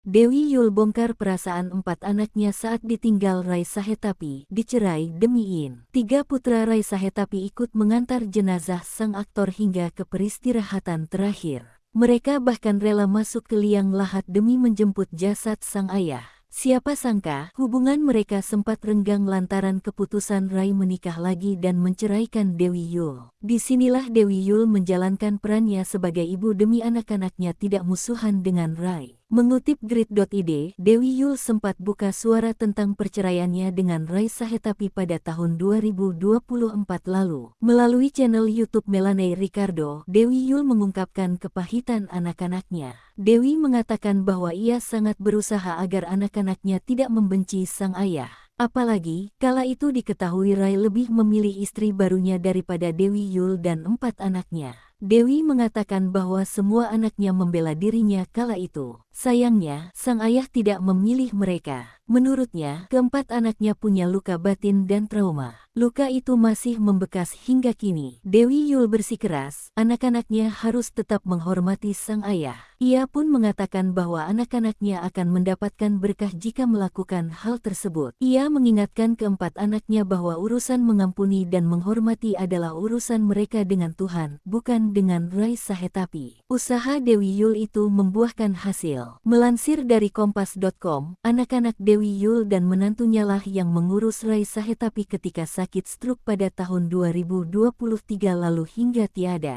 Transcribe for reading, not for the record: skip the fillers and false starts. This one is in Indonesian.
Dewi Yul bongkar perasaan 4 anaknya saat ditinggal Rai Sahetapi, dicerai demi In. 3 putra Rai Sahetapi ikut mengantar jenazah sang aktor hingga ke peristirahatan terakhir. Mereka bahkan rela masuk ke liang lahat demi menjemput jasad sang ayah. Siapa sangka, hubungan mereka sempat renggang lantaran keputusan Rai menikah lagi dan menceraikan Dewi Yul. Disinilah Dewi Yul menjalankan perannya sebagai ibu demi anak-anaknya tidak musuhan dengan Rai. Mengutip Grid.id, Dewi Yul sempat buka suara tentang perceraiannya dengan Rai Sahetapi pada tahun 2024 lalu. Melalui channel YouTube Melanie Ricardo, Dewi Yul mengungkapkan kepahitan anak-anaknya. Dewi mengatakan bahwa ia sangat berusaha agar anak-anaknya tidak membenci sang ayah. Apalagi, kala itu diketahui Rai lebih memilih istri barunya daripada Dewi Yul dan 4 anaknya. Dewi mengatakan bahwa semua anaknya membela dirinya kala itu. Sayangnya, sang ayah tidak memilih mereka. Menurutnya, ke-4 anaknya punya luka batin dan trauma. Luka itu masih membekas hingga kini. Dewi Yul bersikeras, anak-anaknya harus tetap menghormati sang ayah. Ia pun mengatakan bahwa anak-anaknya akan mendapatkan berkah jika melakukan hal tersebut. Ia mengingatkan ke-4 anaknya bahwa urusan mengampuni dan menghormati adalah urusan mereka dengan Tuhan, bukan dengan Rai Sahetapi. Usaha Dewi Yul itu membuahkan hasil. Melansir dari Kompas.com, anak-anak Dewi Yul dan menantunya lah yang mengurus Rai Sahetapi ketika sakit stroke pada tahun 2023 lalu hingga tiada.